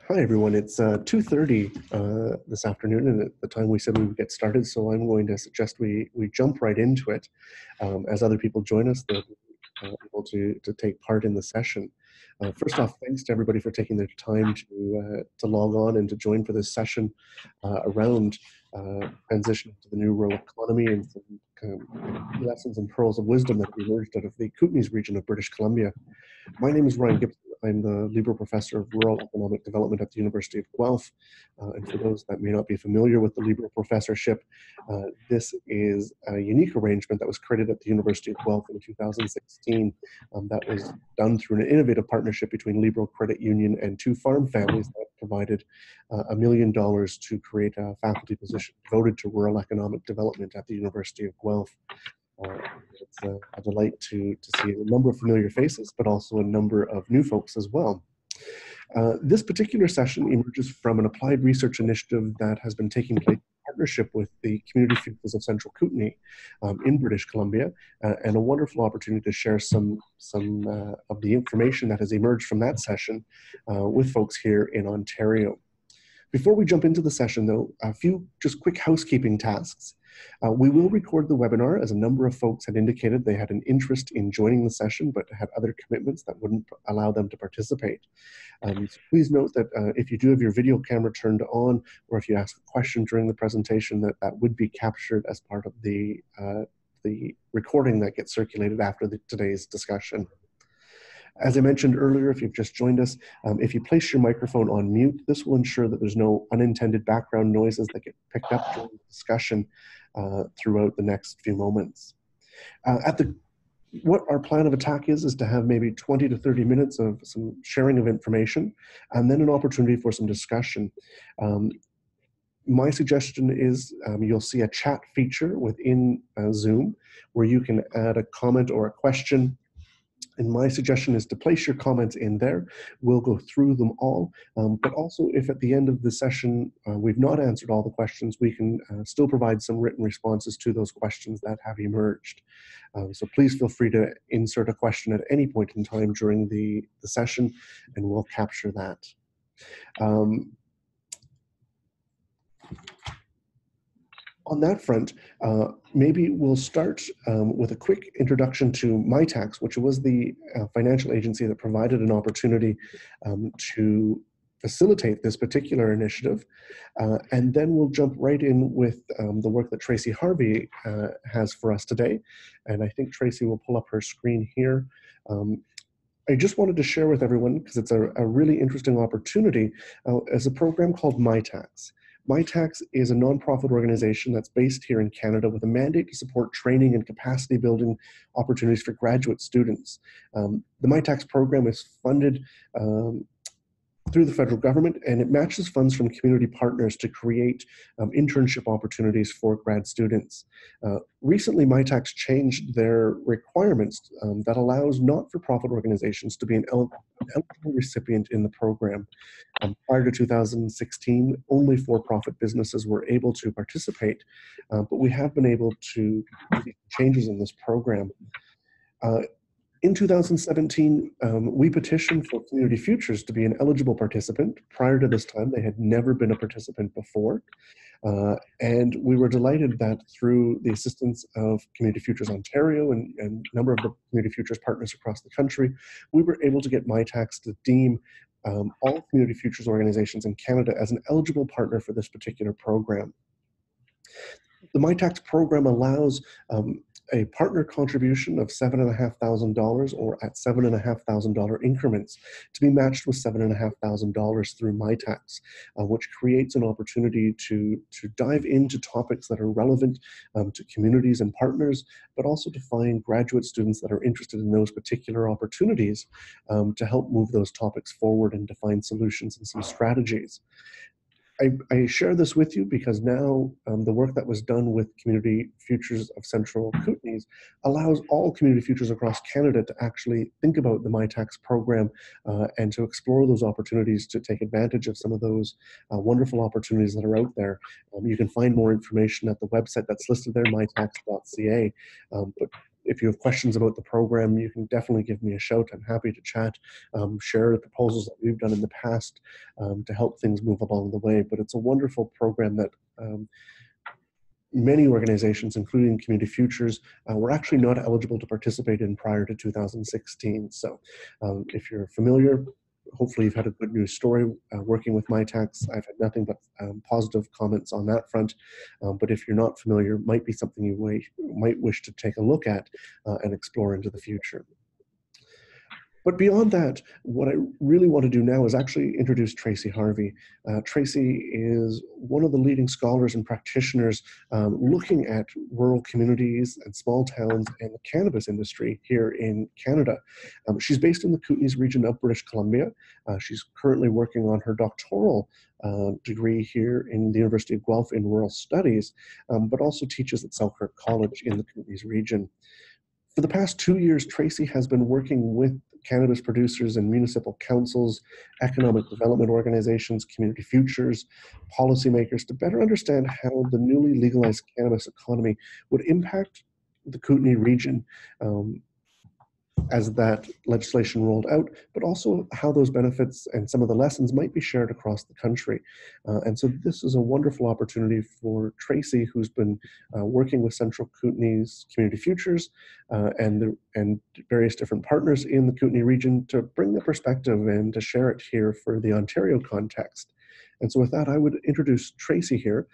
Hi, everyone. It's 2:30 this afternoon, and at the time we said we would get started, so I'm going to suggest we jump right into it. As other people join us, they'll be able to take part in the session. First off, thanks to everybody for taking the time to log on and to join for this session around transition to the new rural economy and some lessons and pearls of wisdom that have emerged out of the Kootenays region of British Columbia. My name is Ryan Gibson. I'm the Lieber Professor of Rural Economic Development at the University of Guelph. And for those that may not be familiar with the Lieber Professorship, this is a unique arrangement that was created at the University of Guelph in 2016. That was done through an innovative partnership between Lieber Credit Union and two farm families that provided $1 million to create a faculty position devoted to rural economic development at the University of Guelph. It's a delight to see a number of familiar faces, but also a number of new folks as well. This particular session emerges from an applied research initiative that has been taking place in partnership with the Community Futures of Central Kootenay in British Columbia, and a wonderful opportunity to share some of the information that has emerged from that session with folks here in Ontario. Before we jump into the session, though, a few just quick housekeeping tasks. We will record the webinar, as a number of folks had indicated they had an interest in joining the session but had other commitments that wouldn't allow them to participate. So please note that if you do have your video camera turned on, or if you ask a question during the presentation, that would be captured as part of the recording that gets circulated after today's discussion. As I mentioned earlier, if you've just joined us, if you place your microphone on mute, this will ensure that there's no unintended background noises that get picked up during the discussion throughout the next few moments. What our plan of attack is to have maybe 20 to 30 minutes of some sharing of information, and then an opportunity for some discussion. My suggestion is you'll see a chat feature within Zoom where you can add a comment or a question. And my suggestion is to place your comments in there. We'll go through them all. But also, if at the end of the session we've not answered all the questions, we can still provide some written responses to those questions that have emerged. So please feel free to insert a question at any point in time during the session, and we'll capture that. On that front, maybe we'll start with a quick introduction to Mitacs, which was the financial agency that provided an opportunity to facilitate this particular initiative. And then we'll jump right in with the work that Tracy Harvey has for us today. And I think Tracy will pull up her screen here. I just wanted to share with everyone, because it's a really interesting opportunity, as a program called Mitacs. Mitacs is a nonprofit organization that's based here in Canada with a mandate to support training and capacity building opportunities for graduate students. The Mitacs program is funded through the federal government, and it matches funds from community partners to create internship opportunities for grad students. Recently, Mitacs changed their requirements that allows not-for-profit organizations to be an eligible recipient in the program. Prior to 2016, only for-profit businesses were able to participate, but we have been able to see changes in this program. In 2017, we petitioned for Community Futures to be an eligible participant. Prior to this time, they had never been a participant before. And we were delighted that through the assistance of Community Futures Ontario and a number of the Community Futures partners across the country, we were able to get Mitacs to deem all Community Futures organizations in Canada as an eligible partner for this particular program. The Mitacs program allows a partner contribution of $7,500 or at $7,500 increments to be matched with $7,500 through Mitacs, which creates an opportunity to dive into topics that are relevant to communities and partners, but also to find graduate students that are interested in those particular opportunities to help move those topics forward and define solutions and some strategies. I share this with you because now the work that was done with Community Futures of Central Kootenays allows all Community Futures across Canada to actually think about the Mitacs program and to explore those opportunities to take advantage of some of those wonderful opportunities that are out there. You can find more information at the website that's listed there, mitacs.ca. But if you have questions about the program, you can definitely give me a shout. I'm happy to chat, share the proposals that we've done in the past to help things move along the way. But it's a wonderful program that many organizations, including Community Futures, were actually not eligible to participate in prior to 2016. So if you're familiar, hopefully you've had a good news story working with Mitacs. I've had nothing but positive comments on that front. But if you're not familiar, it might be something you might wish to take a look at and explore into the future. But beyond that, what I really want to do now is actually introduce Tracy Harvey. Tracy is one of the leading scholars and practitioners looking at rural communities and small towns and the cannabis industry here in Canada. She's based in the Kootenays region of British Columbia. She's currently working on her doctoral degree here in the University of Guelph in Rural Studies, but also teaches at Selkirk College in the Kootenays region. For the past 2 years, Tracy has been working with cannabis producers and municipal councils, economic development organizations, Community Futures, policymakers to better understand how the newly legalized cannabis economy would impact the Kootenay region as that legislation rolled out, but also how those benefits and some of the lessons might be shared across the country. And so this is a wonderful opportunity for Tracy, who's been working with Central Kootenays Community Futures and various different partners in the Kootenay region to bring the perspective and to share it here for the Ontario context. And so with that, I would introduce Tracy here,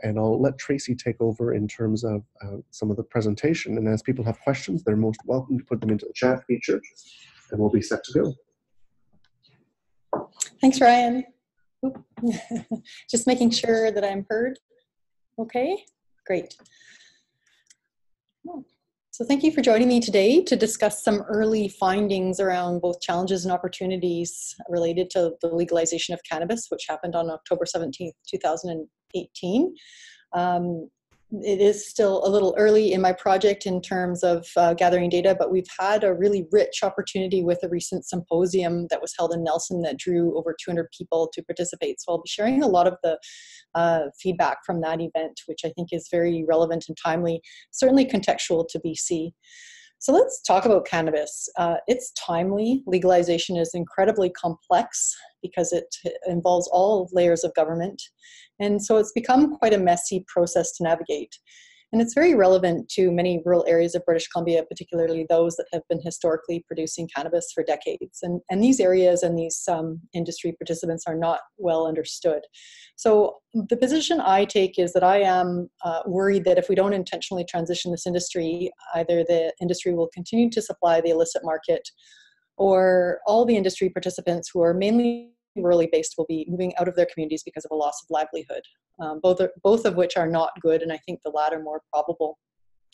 and I'll let Tracy take over in terms of some of the presentation. And as people have questions, they're most welcome to put them into the chat feature, and we'll be set to go. Thanks, Ryan. Just making sure that I'm heard. Okay, great. So thank you for joining me today to discuss some early findings around both challenges and opportunities related to the legalization of cannabis, which happened on October 17th, 2018. It is still a little early in my project in terms of gathering data, but we've had a really rich opportunity with a recent symposium that was held in Nelson that drew over 200 people to participate. So I'll be sharing a lot of the feedback from that event, which I think is very relevant and timely, certainly contextual to BC. So let's talk about cannabis. It's timely. Legalization is incredibly complex because it involves all layers of government. And so it's become quite a messy process to navigate. And it's very relevant to many rural areas of British Columbia, particularly those that have been historically producing cannabis for decades. And these areas and these industry participants are not well understood. So the position I take is that I am worried that if we don't intentionally transition this industry, either the industry will continue to supply the illicit market, or all the industry participants who are mainly rurally based will be moving out of their communities because of a loss of livelihood, both of which are not good, and I think the latter more probable.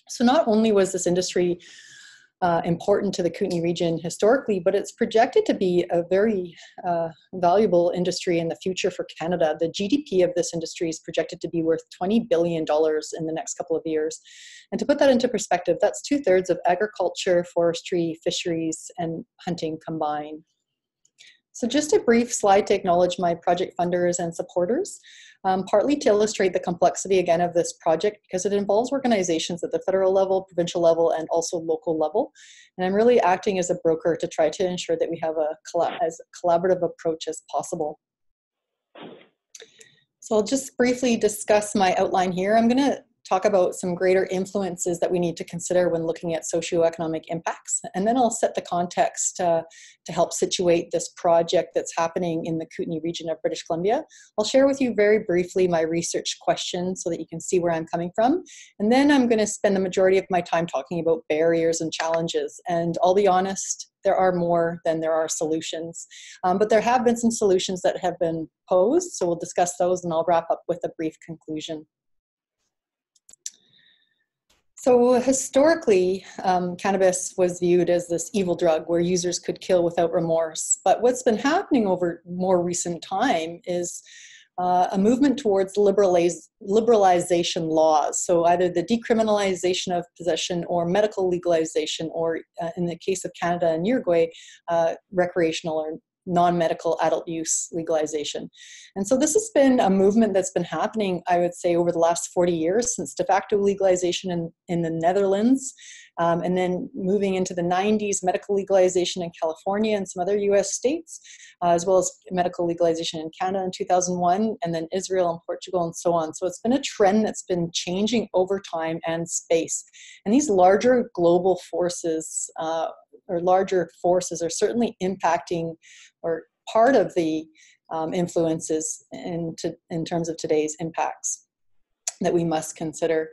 So not only was this industry important to the Kootenay region historically, but it's projected to be a very valuable industry in the future for Canada. The GDP of this industry is projected to be worth $20 billion in the next couple of years. And to put that into perspective, that's 2/3 of agriculture, forestry, fisheries, and hunting combined. So just a brief slide to acknowledge my project funders and supporters, partly to illustrate the complexity again of this project because it involves organizations at the federal level, provincial level, and also local level. And I'm really acting as a broker to try to ensure that we have as collaborative approach as possible. So I'll just briefly discuss my outline here. I'm going to talk about some greater influences that we need to consider when looking at socioeconomic impacts. And then I'll set the context to help situate this project that's happening in the Kootenay region of British Columbia. I'll share with you very briefly my research questions so that you can see where I'm coming from. And then I'm going to spend the majority of my time talking about barriers and challenges. And I'll be honest, there are more than there are solutions. But there have been some solutions that have been posed, so we'll discuss those and I'll wrap up with a brief conclusion. So historically, cannabis was viewed as this evil drug where users could kill without remorse. But what's been happening over more recent time is a movement towards liberalization laws. So either the decriminalization of possession or medical legalization, or in the case of Canada and Uruguay, recreational or non-medical adult use legalization. And so this has been a movement that's been happening, I would say, over the last 40 years, since de facto legalization in the Netherlands, and then moving into the 90s, medical legalization in California and some other US states, as well as medical legalization in Canada in 2001, and then Israel and Portugal and so on. So it's been a trend that's been changing over time and space. And these larger global forces, or larger forces, are certainly impacting or part of the influences in terms of today's impacts that we must consider.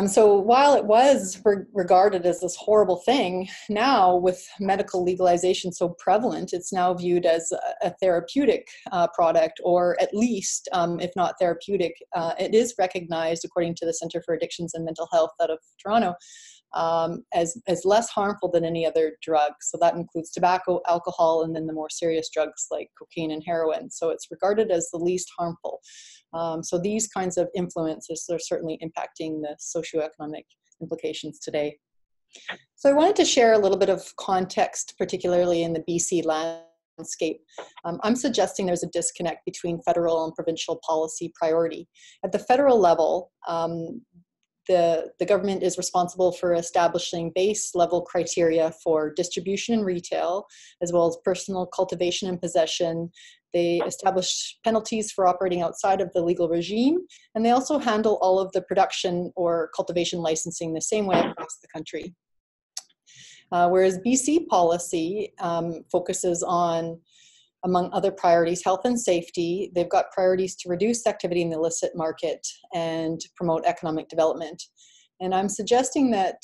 So while it was regarded as this horrible thing, now with medical legalization so prevalent, it's now viewed as a therapeutic product, or at least, if not therapeutic, it is recognized, according to the Center for Addictions and Mental Health out of Toronto, as less harmful than any other drug. So that includes tobacco, alcohol, and then the more serious drugs like cocaine and heroin. So it's regarded as the least harmful. So these kinds of influences are certainly impacting the socioeconomic implications today. So I wanted to share a little bit of context, particularly in the BC landscape. I'm suggesting there's a disconnect between federal and provincial policy priority. At the federal level, the government is responsible for establishing base level criteria for distribution and retail, as well as personal cultivation and possession. They establish penalties for operating outside of the legal regime, and they also handle all of the production or cultivation licensing the same way across the country. Whereas BC policy focuses on, among other priorities, health and safety. They've got priorities to reduce activity in the illicit market and promote economic development. And I'm suggesting that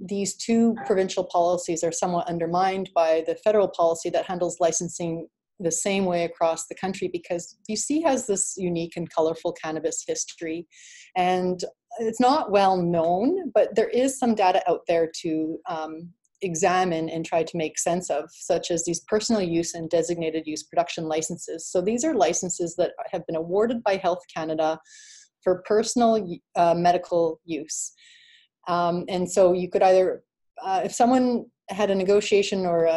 these two provincial policies are somewhat undermined by the federal policy that handles licensing the same way across the country, because BC has this unique and colorful cannabis history. And it's not well known, but there is some data out there to examine and try to make sense of, such as these personal use and designated use production licenses. So these are licenses that have been awarded by Health Canada for personal medical use. And so you could either, if someone had a negotiation or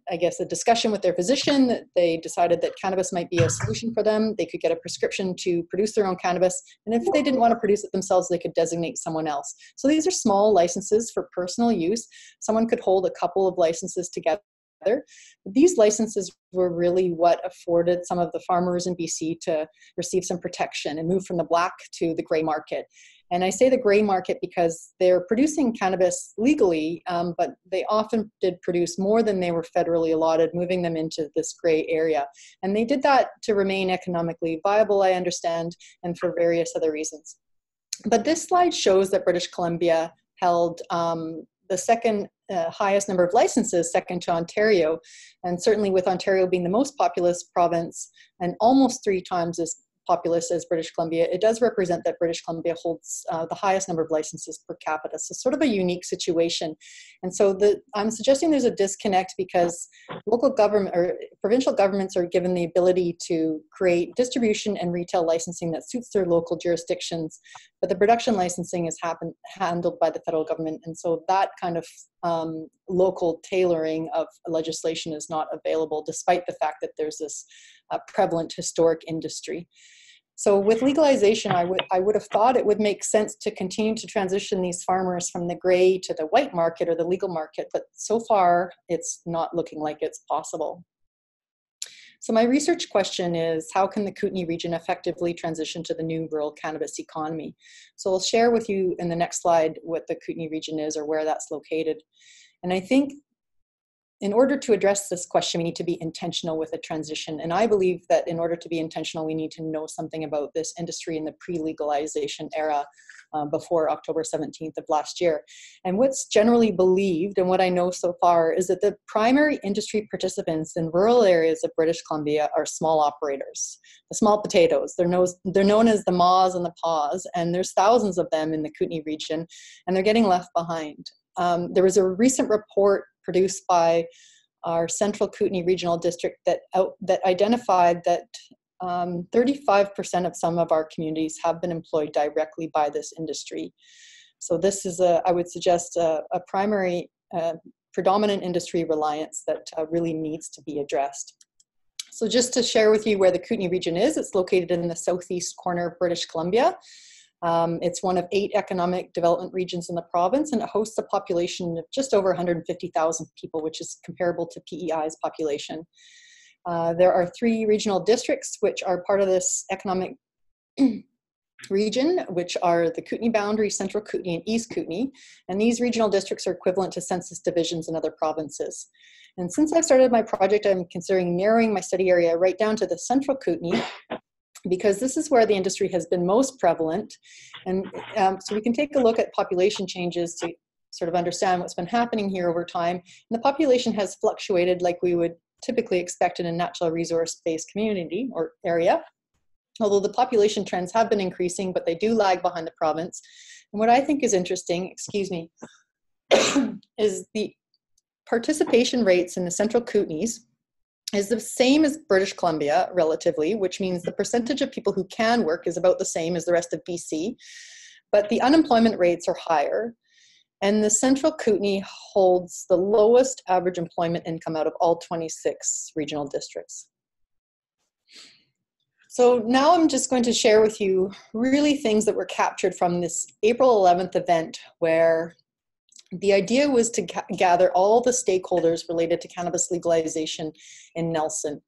I guess a discussion with their physician, that they decided that cannabis might be a solution for them, they could get a prescription to produce their own cannabis. And if they didn't want to produce it themselves, they could designate someone else. So these are small licenses for personal use. Someone could hold a couple of licenses together. But these licenses were really what afforded some of the farmers in BC to receive some protection and move from the black to the gray market. And I say the gray market because they're producing cannabis legally, but they often did produce more than they were federally allotted, moving them into this gray area. And they did that to remain economically viable, I understand, and for various other reasons. But this slide shows that British Columbia held the second highest number of licenses, second to Ontario. And certainly with Ontario being the most populous province and almost 3 times as populous as British Columbia, it does represent that British Columbia holds the highest number of licenses per capita. So sort of a unique situation. And so I'm suggesting there's a disconnect because local government or provincial governments are given the ability to create distribution and retail licensing that suits their local jurisdictions, but the production licensing is handled by the federal government. And so that kind of local tailoring of legislation is not available, despite the fact that there's this prevalent historic industry. So with legalization, I would have thought it would make sense to continue to transition these farmers from the gray to the white market or the legal market, but so far it's not looking like it's possible. So my research question is, how can the Kootenay region effectively transition to the new rural cannabis economy? So I'll share with you in the next slide what the Kootenay region is or where that's located. And I think in order to address this question, we need to be intentional with a transition. And I believe that in order to be intentional, we need to know something about this industry in the pre-legalization era before October 17th of last year. And what's generally believed, and what I know so far, is that the primary industry participants in rural areas of British Columbia are small operators, the small potatoes. They're known as the maws and the paws, and there's thousands of them in the Kootenay region, and they're getting left behind. There was a recent report produced by our Central Kootenay Regional District that identified that 35% of some of our communities have been employed directly by this industry. So this is, I would suggest, a primary predominant industry reliance that really needs to be addressed. So just to share with you where the Kootenay region is, it's located in the southeast corner of British Columbia. It's one of 8 economic development regions in the province, and it hosts a population of just over 150,000 people, which is comparable to PEI's population. There are 3 regional districts which are part of this economic region, which are the Kootenay boundary, Central Kootenay, and East Kootenay. And these regional districts are equivalent to census divisions in other provinces. And since I started my project, I'm considering narrowing my study area right down to the Central Kootenay, because this is where the industry has been most prevalent. And so we can take a look at population changes to sort of understand what's been happening here over time. And the population has fluctuated like we would typically expect in a natural resource-based community or area. Although the population trends have been increasing, but they do lag behind the province. And what I think is interesting, excuse me, is the participation rates in the Central Kootenays is the same as British Columbia relatively, which means the percentage of people who can work is about the same as the rest of BC, but the unemployment rates are higher. And the Central Kootenay holds the lowest average employment income out of all 26 regional districts. So now I'm just going to share with you really things that were captured from this April 11th event, where the idea was to gather all the stakeholders related to cannabis legalization in Nelson.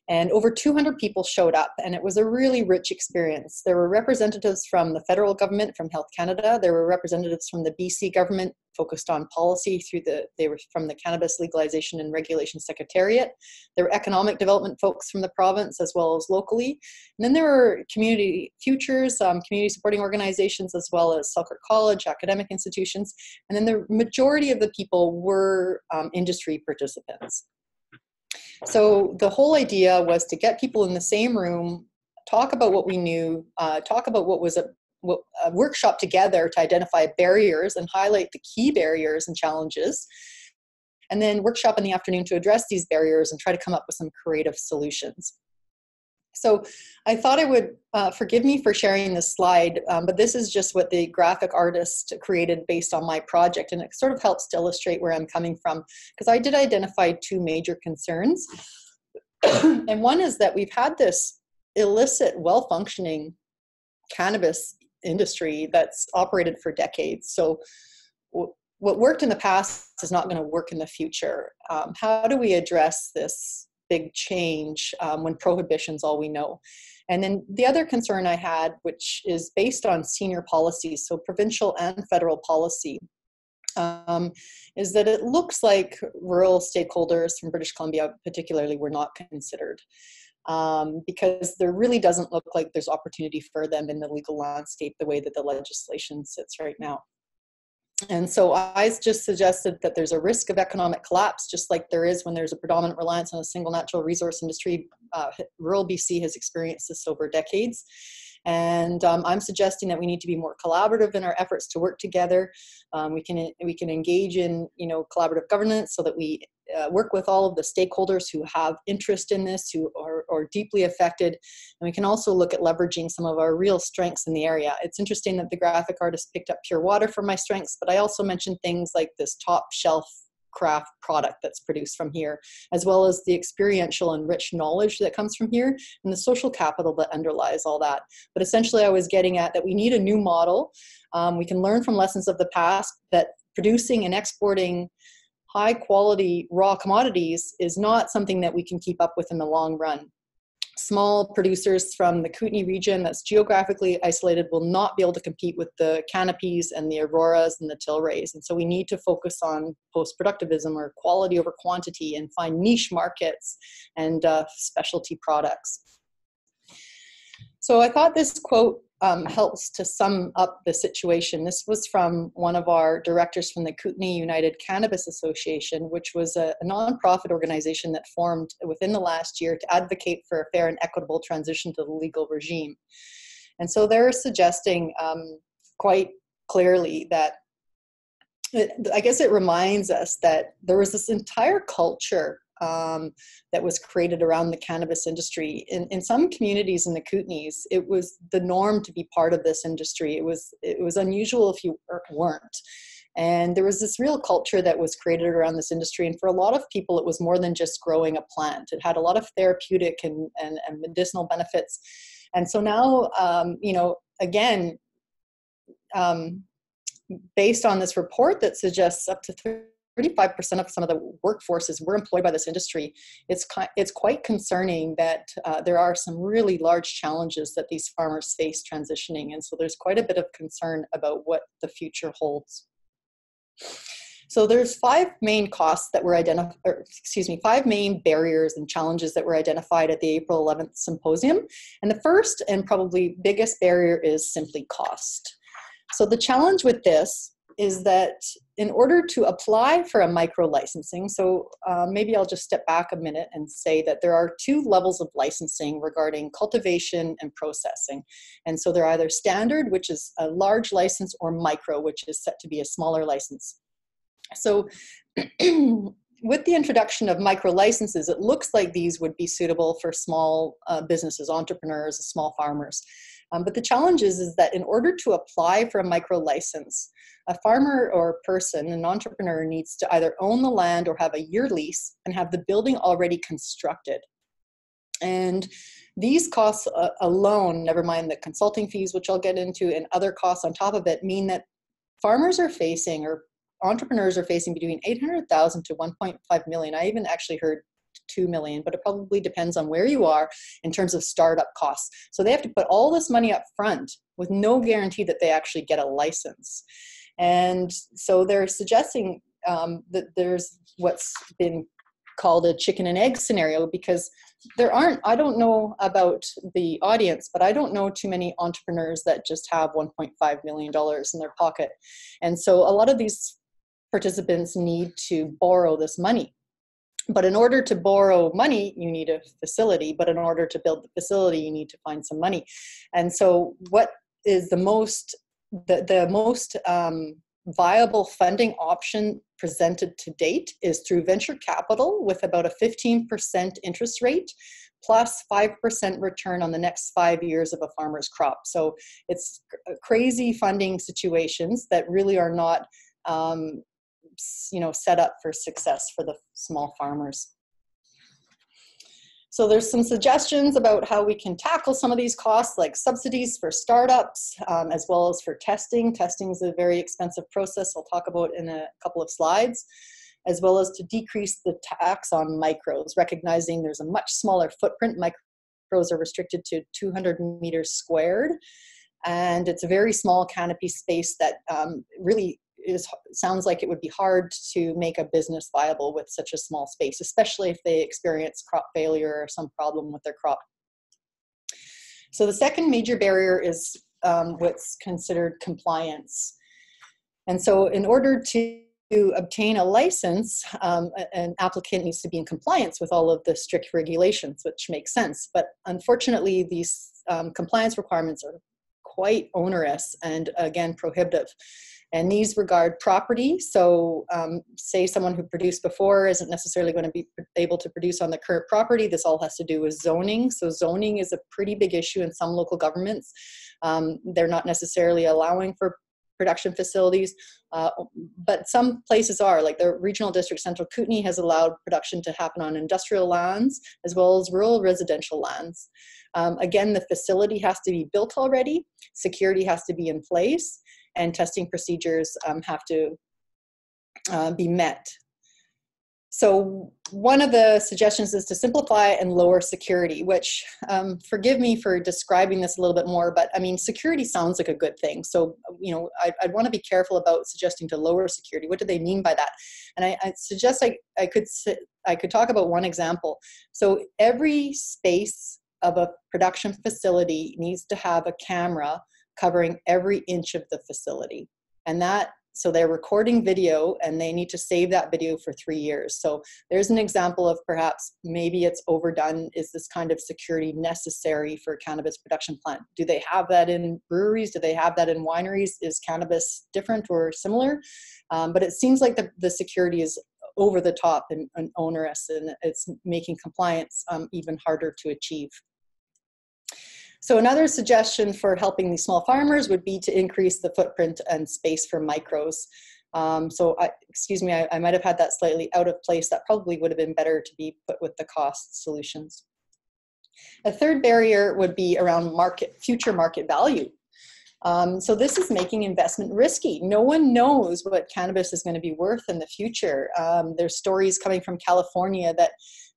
And over 200 people showed up, and it was a really rich experience. There were representatives from the federal government, from Health Canada. There were representatives from the BC government focused on policy they were from the Cannabis Legalization and Regulation Secretariat. There were economic development folks from the province as well as locally. And then there were community futures, community supporting organizations, as well as Selkirk College, academic institutions. And then the majority of the people were industry participants. So the whole idea was to get people in the same room, talk about what we knew, talk about what was a workshop together to identify barriers and highlight the key barriers and challenges, and then workshop in the afternoon to address these barriers and try to come up with some creative solutions. So I thought I would, forgive me for sharing this slide, but this is just what the graphic artist created based on my project, and it sort of helps to illustrate where I'm coming from, because I did identify 2 major concerns. And one is that we've had this illicit, well-functioning cannabis industry that's operated for decades. So what worked in the past is not going to work in the future. How do we address this big change when prohibition's all we know? And then the other concern I had, which is based on senior policies, so provincial and federal policy, is that it looks like rural stakeholders from British Columbia particularly were not considered, because there really doesn't look like there's opportunity for them in the legal landscape the way that the legislation sits right now. And so I just suggested that there's a risk of economic collapse, just like there is when there's a predominant reliance on a single natural resource industry. Rural BC has experienced this over decades. And I'm suggesting that we need to be more collaborative in our efforts to work together. We can engage in collaborative governance so that we work with all of the stakeholders who have interest in this, who are deeply affected. And we can also look at leveraging some of our real strengths in the area. It's interesting that the graphic artist picked up Pure Water for my strengths, but I also mentioned things like this top shelf craft product that's produced from here, as well as the experiential and rich knowledge that comes from here and the social capital that underlies all that. But essentially I was getting at that we need a new model. We can learn from lessons of the past that producing and exporting high quality raw commodities is not something that we can keep up with in the long run. Small producers from the Kootenay region that's geographically isolated will not be able to compete with the Canopies and the Auroras and the Tilrays. And so we need to focus on post-productivism, or quality over quantity, and find niche markets and specialty products. So I thought this quote helps to sum up the situation. This was from one of our directors from the Kootenay United Cannabis Association, which was a nonprofit organization that formed within the last year to advocate for a fair and equitable transition to the legal regime. And so they're suggesting quite clearly that, I guess it reminds us that there was this entire culture that was created around the cannabis industry. In some communities in the Kootenays, it was the norm to be part of this industry. It was unusual if you weren't. And there was this real culture that was created around this industry. And for a lot of people, it was more than just growing a plant. It had a lot of therapeutic and medicinal benefits. And so now, you know, again, based on this report that suggests up to 35% of some of the workforces were employed by this industry, it's quite concerning that there are some really large challenges that these farmers face transitioning. And so there's quite a bit of concern about what the future holds. So there's five main costs that were identified, five main barriers and challenges that were identified at the April 11th symposium. And the first and probably biggest barrier is simply cost. So the challenge with this is that in order to apply for a micro licensing, so maybe I'll just step back a minute and say that there are two levels of licensing regarding cultivation and processing. And so they're either standard, which is a large license, or micro, which is set to be a smaller license. So with the introduction of micro licenses, it looks like these would be suitable for small businesses, entrepreneurs, small farmers. But the challenge is that in order to apply for a micro license, a farmer or person, an entrepreneur, needs to either own the land or have a year lease and have the building already constructed. And these costs alone, never mind the consulting fees, which I'll get into, and other costs on top of it, mean that farmers are facing, or entrepreneurs are facing, between $800,000 to $1.5 million. I even actually heard 2 million, but it probably depends on where you are in terms of startup costs. So they have to put all this money up front with no guarantee that they actually get a license. And so they're suggesting that there's what's been called a chicken and egg scenario, because there aren't, I don't know about the audience, but I don't know too many entrepreneurs that just have $1.5 million in their pocket. And so a lot of these participants need to borrow this money. But in order to borrow money, you need a facility. But in order to build the facility, you need to find some money. And so what is the most viable funding option presented to date is through venture capital, with about a 15% interest rate plus 5% return on the next 5 years of a farmer's crop. So it's crazy funding situations that really are not set up for success for the small farmers. So there's some suggestions about how we can tackle some of these costs, like subsidies for startups, as well as for testing. Testing is a very expensive process I'll talk about in a couple of slides, as well as to decrease the tax on micros, recognizing there's a much smaller footprint. Micros are restricted to 200 meters squared, and it's a very small canopy space that really sounds like it would be hard to make a business viable with such a small space, especially if they experience crop failure or some problem with their crop. So the second major barrier is what's considered compliance. And so in order to obtain a license, an applicant needs to be in compliance with all of the strict regulations, which makes sense. But unfortunately, these compliance requirements are quite onerous and, again, prohibitive. And these regard property. So say someone who produced before isn't necessarily going to be able to produce on the current property. This all has to do with zoning. So zoning is a pretty big issue in some local governments. They're not necessarily allowing for production facilities, but some places are, like the Regional District Central Kootenay has allowed production to happen on industrial lands as well as rural residential lands. Again, the facility has to be built already, security has to be in place, and testing procedures have to be met. So one of the suggestions is to simplify and lower security, which, forgive me for describing this a little bit more, but I mean, security sounds like a good thing. So, I'd want to be careful about suggesting to lower security. What do they mean by that? And I suggest I could talk about one example. So every space of a production facility needs to have a camera covering every inch of the facility. And so they're recording video and they need to save that video for 3 years. So there's an example of perhaps maybe it's overdone. Is this kind of security necessary for a cannabis production plant? Do they have that in breweries? Do they have that in wineries? Is cannabis different or similar? But it seems like the security is over the top and onerous, and it's making compliance even harder to achieve. So another suggestion for helping these small farmers would be to increase the footprint and space for micros. Excuse me, I might have had that slightly out of place. That probably would have been better to be put with the cost solutions. A third barrier would be around future market value. So this is making investment risky. No one knows what cannabis is going to be worth in the future. There's stories coming from California that,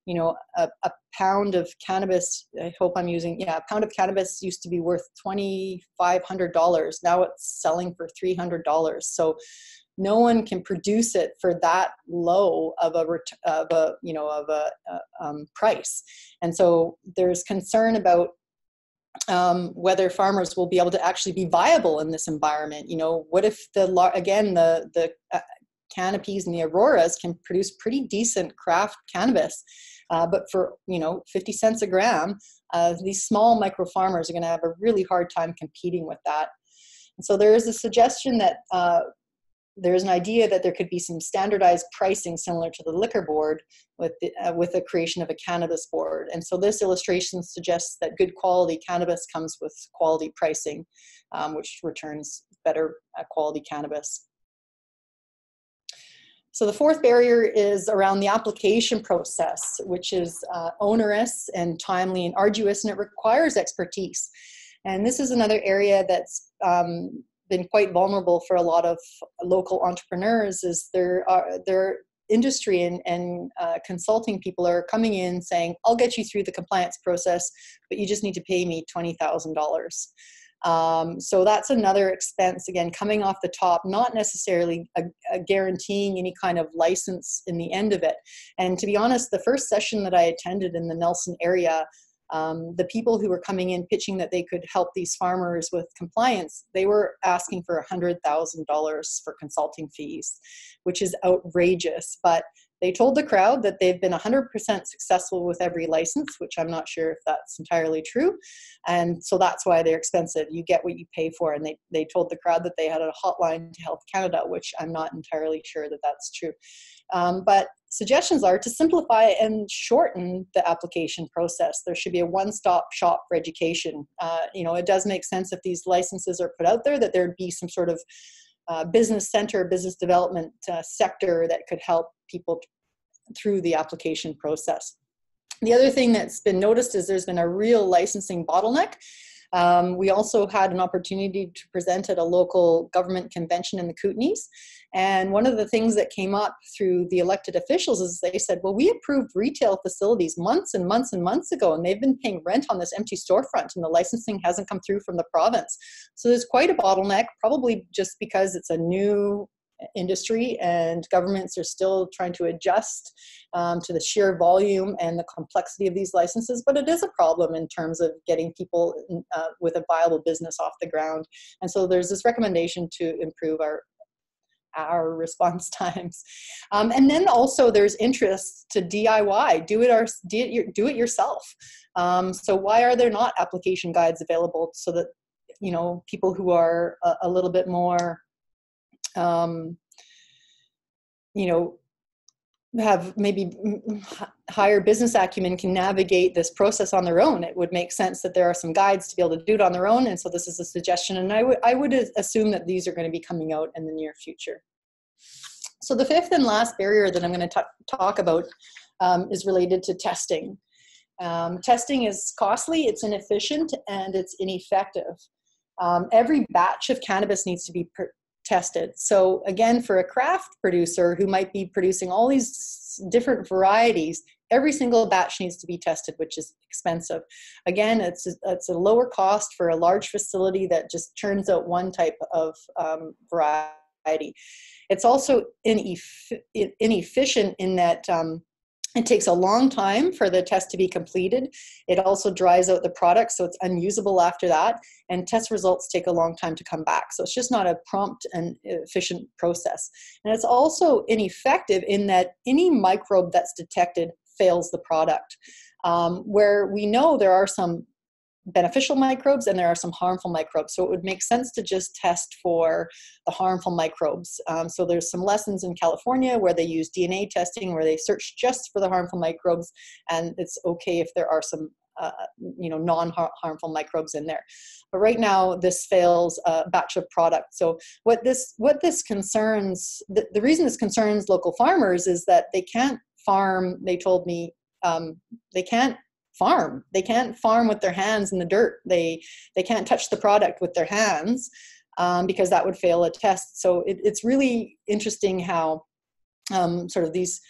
you know, a pound of cannabis, I hope I'm using, a pound of cannabis used to be worth $2,500. Now it's selling for $300. So no one can produce it for that low of a price. And so there's concern about whether farmers will be able to actually be viable in this environment. You know, what if the canopies and the auroras can produce pretty decent craft cannabis, but for 50 cents a gram, these small micro farmers are going to have a really hard time competing with that. And so there is a suggestion that there's an idea that there could be some standardized pricing similar to the liquor board with the creation of a cannabis board. And so this illustration suggests that good quality cannabis comes with quality pricing, which returns better quality cannabis. So the fourth barrier is around the application process, which is onerous and timely and arduous, and it requires expertise. And this is another area that's been quite vulnerable for a lot of local entrepreneurs. Is their industry and consulting people are coming in saying, I'll get you through the compliance process, but you just need to pay me $20,000. So that's another expense, again, coming off the top, not necessarily guaranteeing any kind of license in the end of it. And to be honest, the first session that I attended in the Nelson area, the people who were coming in pitching that they could help these farmers with compliance, they were asking for $100,000 for consulting fees, which is outrageous. But they told the crowd that they've been 100% successful with every license, which I'm not sure if that's entirely true. And so that's why they're expensive. You get what you pay for. And they told the crowd that they had a hotline to Health Canada, which I'm not entirely sure that that's true. But suggestions are to simplify and shorten the application process. There should be a one-stop shop for education. It does make sense if these licenses are put out there that there'd be some sort of business center, business development sector that could help people through the application process. The other thing that's been noticed is there's been a real licensing bottleneck. We also had an opportunity to present at a local government convention in the Kootenays. And one of the things that came up through the elected officials is they said, well, we approved retail facilities months and months and months ago, and they've been paying rent on this empty storefront, and the licensing hasn't come through from the province. So there's quite a bottleneck, probably just because it's a new industry and governments are still trying to adjust to the sheer volume and the complexity of these licenses, but it is a problem in terms of getting people with a viable business off the ground. And so there's this recommendation to improve our response times. And then also there's interest to DIY, do it yourself. So why are there not application guides available so that, people who are a little bit more have maybe higher business acumen can navigate this process on their own? It would make sense that there are some guides to be able to do it on their own. And so this is a suggestion. And I would assume that these are going to be coming out in the near future. So the fifth and last barrier that I'm going to talk about is related to testing. Testing is costly, it's inefficient, and it's ineffective. Every batch of cannabis needs to be tested. So again, for a craft producer who might be producing all these different varieties, every single batch needs to be tested, which is expensive. Again, it's a lower cost for a large facility that just churns out one type of variety. It's also inefficient in that it takes a long time for the test to be completed. It also dries out the product, so it's unusable after that. And test results take a long time to come back. So it's just not a prompt and efficient process. And it's also ineffective in that any microbe that's detected fails the product. Where we know there are some beneficial microbes and there are some harmful microbes. So it would make sense to just test for the harmful microbes. So there's some lessons in California where they use DNA testing, where they search just for the harmful microbes, and it's okay if there are some non-harmful microbes in there. But right now, this fails a batch of product. So what this concerns, the reason this concerns local farmers is that they can't farm. They told me they can't farm. They can't farm with their hands in the dirt. They can't touch the product with their hands because that would fail a test. So it's really interesting how sort of these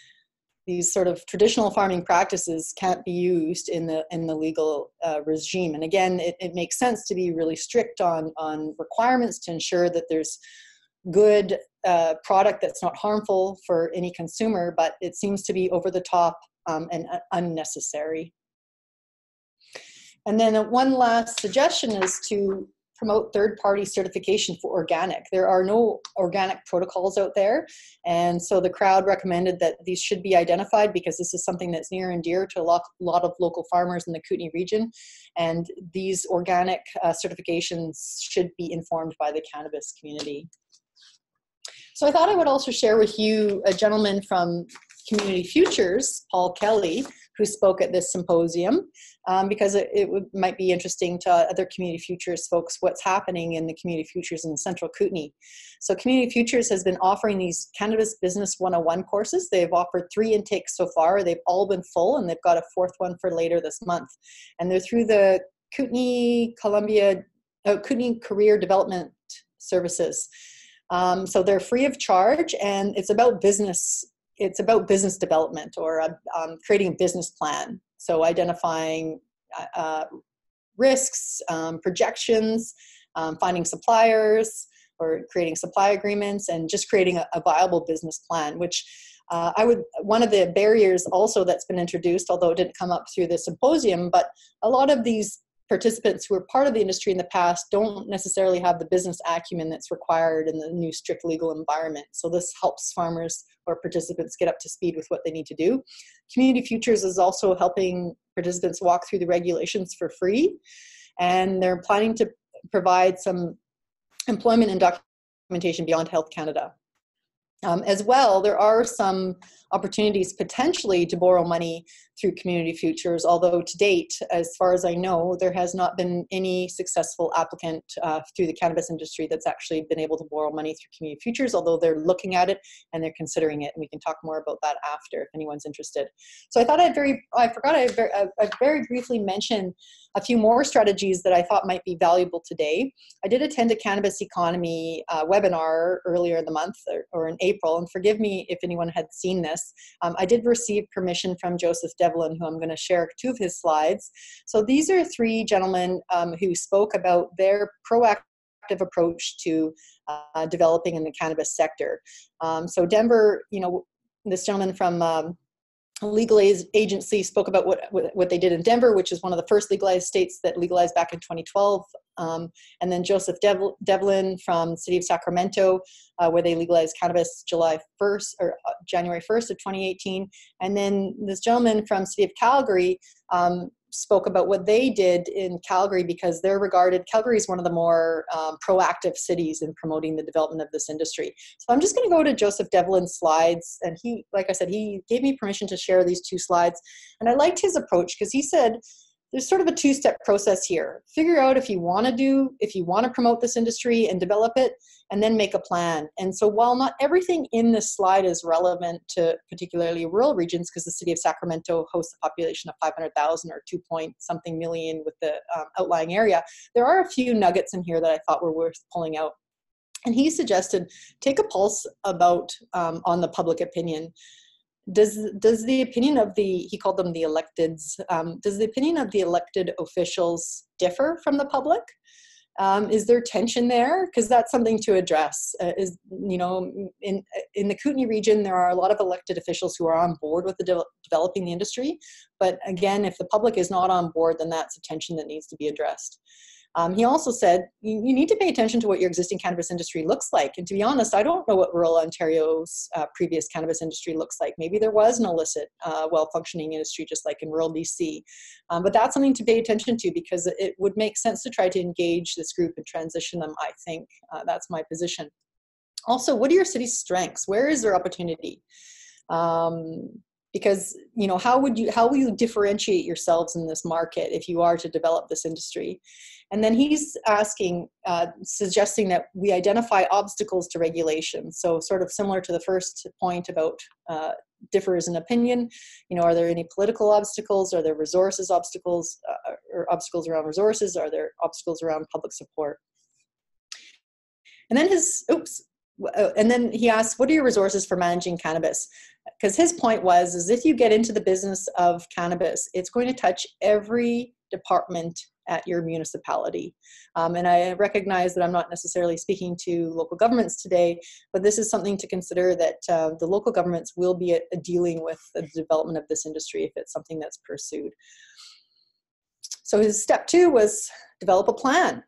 sort of traditional farming practices can't be used in the legal regime. And again, it makes sense to be really strict on requirements to ensure that there's good product that's not harmful for any consumer, but it seems to be over the top and unnecessary. And then one last suggestion is to promote third-party certification for organic. There are no organic protocols out there, and so the crowd recommended that these should be identified because this is something that's near and dear to a lot of local farmers in the Kootenay region, and these organic certifications should be informed by the cannabis community. So I thought I would also share with you a gentleman from Community Futures, Paul Kelly, who spoke at this symposium, because it might be interesting to other Community Futures folks what's happening in the Community Futures in Central Kootenay. So Community Futures has been offering these Cannabis Business 101 courses. They've offered 3 intakes so far. They've all been full, and they've got a 4th one for later this month. And they're through the Kootenay Career Development Services. So they're free of charge, and it's about business. It's about business development or creating a business plan. So identifying risks, projections, finding suppliers or creating supply agreements, and just creating a viable business plan, which one of the barriers also that's been introduced, although it didn't come up through the symposium, but a lot of these participants who are part of the industry in the past don't necessarily have the business acumen that's required in the new strict legal environment. So this helps farmers or participants get up to speed with what they need to do. Community Futures is also helping participants walk through the regulations for free, and they're planning to provide some employment and documentation beyond Health Canada. As well, there are some opportunities potentially to borrow money through Community Futures, although to date, as far as I know, there has not been any successful applicant through the cannabis industry that's actually been able to borrow money through Community Futures, although they're looking at it and they're considering it, and we can talk more about that after if anyone's interested. So I thought I'd very briefly mention a few more strategies that I thought might be valuable today. I did attend a cannabis economy webinar earlier in the month or in April, and forgive me if anyone had seen this. I did receive permission from Joseph Devlin, who I'm going to share 2 of his slides. So these are 3 gentlemen who spoke about their proactive approach to developing in the cannabis sector. So Denver, this gentleman from Legal Agency spoke about what they did in Denver, which is one of the first legalized states that legalized back in 2012. And then Joseph Devlin from the City of Sacramento, where they legalized cannabis January 1st of 2018. And then this gentleman from the City of Calgary spoke about what they did in Calgary, because Calgary is one of the more proactive cities in promoting the development of this industry. So I'm just going to go to Joseph Devlin's slides, and he, like I said, he gave me permission to share these 2 slides, and I liked his approach because he said there's sort of a 2-step process here. Figure out if you want to promote this industry and develop it, and then make a plan. And so while not everything in this slide is relevant to particularly rural regions, because the City of Sacramento hosts a population of 500,000 or 2-point-something million with the outlying area, there are a few nuggets in here that I thought were worth pulling out. And he suggested take a pulse about on the public opinion. Does the opinion of he called them the electeds, does the opinion of the elected officials differ from the public? Is there tension there? Because that's something to address. In the Kootenay region, there are a lot of elected officials who are on board with developing the industry. But again, if the public is not on board, then that's a tension that needs to be addressed. He also said, you need to pay attention to what your existing cannabis industry looks like. And to be honest, I don't know what rural Ontario's previous cannabis industry looks like. Maybe there was an illicit, well-functioning industry, just like in rural BC. But that's something to pay attention to, because it would make sense to try to engage this group and transition them, I think. That's my position. Also, what are your city's strengths? Where is there opportunity? Because, how will you differentiate yourselves in this market if you are to develop this industry? And then he's suggesting that we identify obstacles to regulation. So sort of similar to the first point about differs in opinion. Are there any political obstacles? Are there resources obstacles, or obstacles around resources? Are there obstacles around public support? And then he asks, what are your resources for managing cannabis? Because his point is if you get into the business of cannabis, it's going to touch every department at your municipality. And I recognize that I'm not necessarily speaking to local governments today, but this is something to consider, that the local governments will be dealing with the development of this industry if it's something that's pursued. So his step 2 was develop a plan.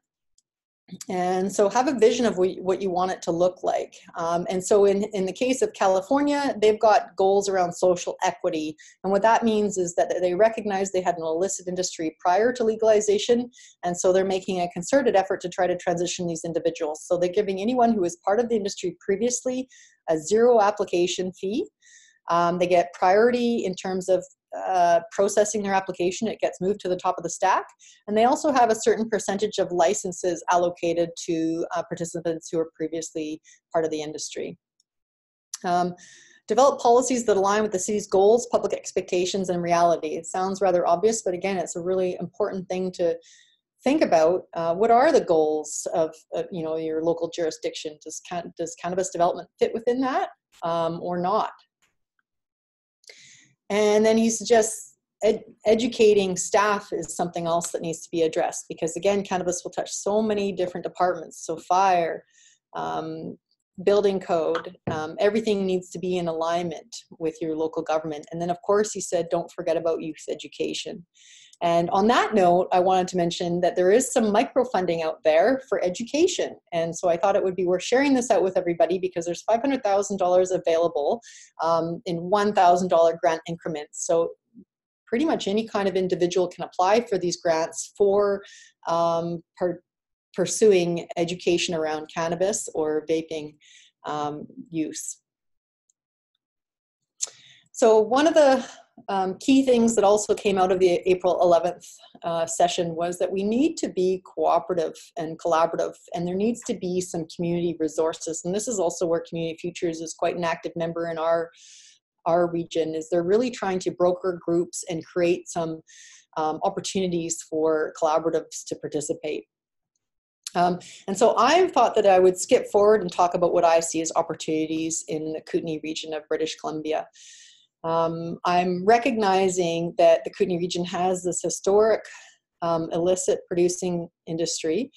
And so have a vision of what you want it to look like. And so in the case of California, they've got goals around social equity. And what that means is that they recognize they had an illicit industry prior to legalization. And so they're making a concerted effort to try to transition these individuals. So they're giving anyone who was part of the industry previously a 0 application fee. They get priority in terms of processing their application. It gets moved to the top of the stack. And they also have a certain percentage of licenses allocated to participants who were previously part of the industry. Develop policies that align with the city's goals, public expectations, and reality. It sounds rather obvious, but again, it's a really important thing to think about. What are the goals of your local jurisdiction? Does cannabis development fit within that or not? And then he suggests educating staff is something else that needs to be addressed, because again, cannabis will touch so many different departments. So fire, building code, everything needs to be in alignment with your local government. And then of course he said, don't forget about youth education. And on that note, I wanted to mention that there is some microfunding out there for education. And so I thought it would be worth sharing this out with everybody, because there's $500,000 available in $1,000 grant increments. So pretty much any kind of individual can apply for these grants for pursuing education around cannabis or vaping use. So one of the key things that also came out of the April 11th session was that we need to be cooperative and collaborative, and there needs to be some community resources. And this is also where Community Futures is quite an active member in our region, is they're really trying to broker groups and create some opportunities for collaboratives to participate. And so I thought that I would skip forward and talk about what I see as opportunities in the Kootenay region of British Columbia. I'm recognizing that the Kootenay region has this historic illicit producing industry,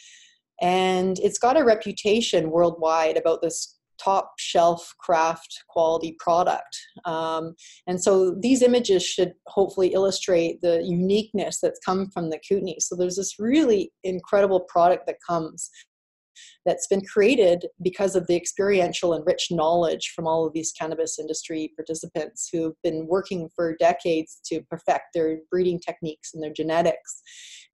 and it's got a reputation worldwide about this top shelf craft quality product. And so these images should hopefully illustrate the uniqueness that's come from the Kootenay. So there's this really incredible product that comes that's been created because of the experiential and rich knowledge from all of these cannabis industry participants who've been working for decades to perfect their breeding techniques and their genetics.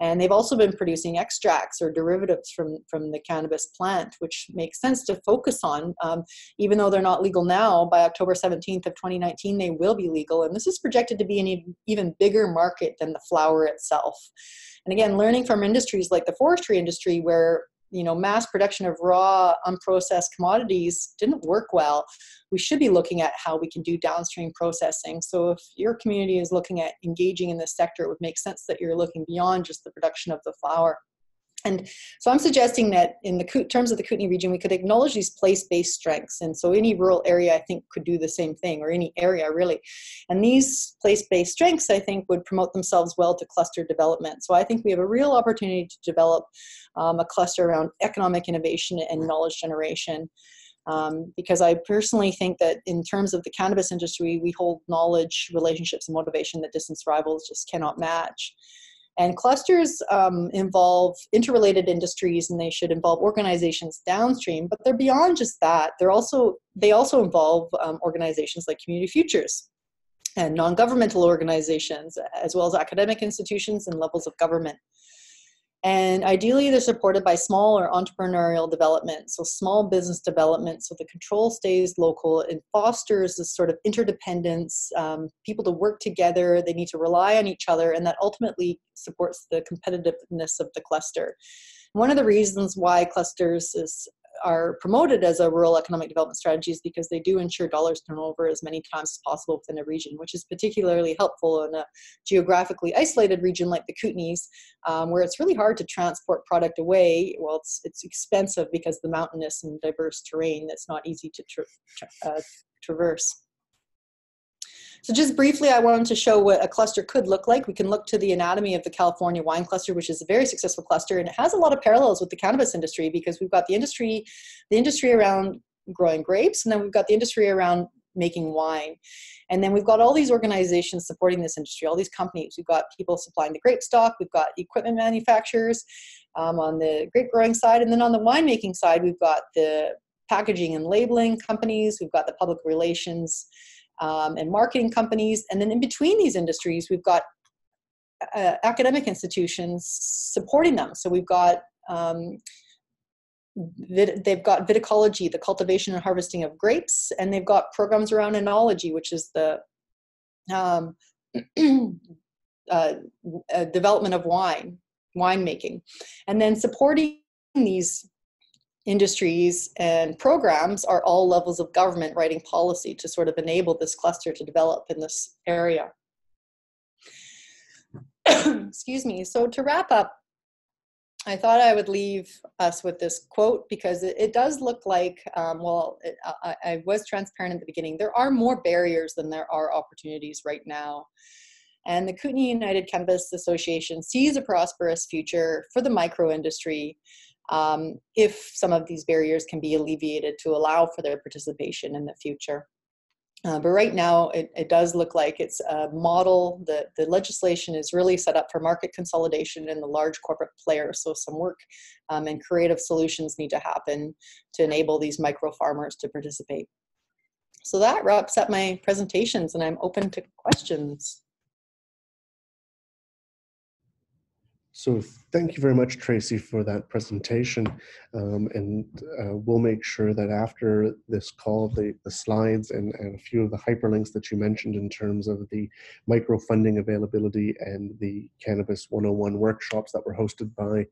And they've also been producing extracts or derivatives from the cannabis plant, which makes sense to focus on. Even though they're not legal now, by October 17th of 2019, they will be legal. And this is projected to be an even bigger market than the flower itself. And again, learning from industries like the forestry industry, where mass production of raw, unprocessed commodities didn't work well, we should be looking at how we can do downstream processing. So if your community is looking at engaging in this sector, it would make sense that you're looking beyond just the production of the flower. And so I'm suggesting that in terms of the Kootenay region, we could acknowledge these place-based strengths. And so any rural area, I think, could do the same thing, or any area really. And these place-based strengths, I think, would promote themselves well to cluster development. So I think we have a real opportunity to develop a cluster around economic innovation and knowledge generation. Because I personally think that in terms of the cannabis industry, we hold knowledge, relationships, and motivation that distance rivals just cannot match. And clusters involve interrelated industries, and they should involve organizations downstream, but they're beyond just that. They also involve organizations like Community Futures and non-governmental organizations, as well as academic institutions and levels of government. And ideally, they're supported by small or entrepreneurial development, so small business development, so the control stays local. It fosters this sort of interdependence, people to work together, they need to rely on each other, and that ultimately supports the competitiveness of the cluster. One of the reasons why clusters are promoted as a rural economic development strategy is because they do ensure dollars turn over as many times as possible within a region, which is particularly helpful in a geographically isolated region like the Kootenays, where it's really hard to transport product away. Well, it's expensive because of the mountainous and diverse terrain that's not easy to traverse. So just briefly, I wanted to show what a cluster could look like. We can look to the anatomy of the California wine cluster, which is a very successful cluster, and it has a lot of parallels with the cannabis industry because we've got the industry around growing grapes, and then we've got the industry around making wine. And then we've got all these organizations supporting this industry, all these companies. We've got people supplying the grape stock, we've got equipment manufacturers on the grape growing side, and then on the winemaking side, we've got the packaging and labeling companies, we've got the public relations and marketing companies. And then in between these industries, we've got academic institutions supporting them. So we've got, they've got viticology, the cultivation and harvesting of grapes, and they've got programs around enology, which is the development of winemaking. And then supporting these industries and programs are all levels of government writing policy to sort of enable this cluster to develop in this area. Excuse me. So to wrap up, I thought I would leave us with this quote because it does look like, I was transparent at the beginning, there are more barriers than there are opportunities right now. And the Kootenay United Cannabis Association sees a prosperous future for the micro industry if some of these barriers can be alleviated to allow for their participation in the future. But right now, it does look like it's a model. The legislation is really set up for market consolidation in the large corporate players. So some work and creative solutions need to happen to enable these micro farmers to participate. So that wraps up my presentations, and I'm open to questions. So thank you very much, Tracy, for that presentation. We'll make sure that after this call, the slides and a few of the hyperlinks that you mentioned in terms of the microfunding availability and the Cannabis 101 workshops that were hosted by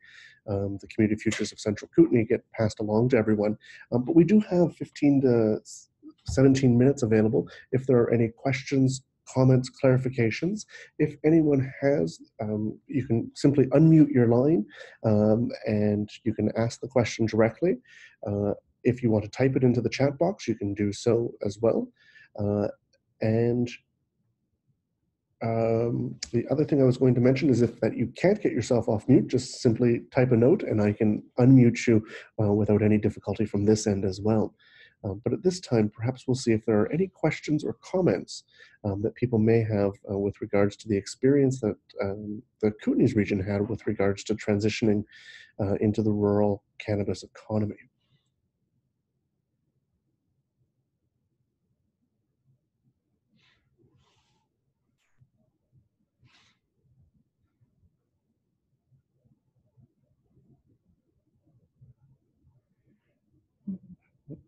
the Community Futures of Central Kootenay get passed along to everyone. But we do have 15 to 17 minutes available if there are any questions, comments, clarifications. If anyone has, you can simply unmute your line and you can ask the question directly. If you want to type it into the chat box, you can do so as well. The other thing I was going to mention is if that you can't get yourself off mute, just simply type a note and I can unmute you without any difficulty from this end as well. But at this time, perhaps we'll see if there are any questions or comments that people may have with regards to the experience that the Kootenays region had with regards to transitioning into the rural cannabis economy.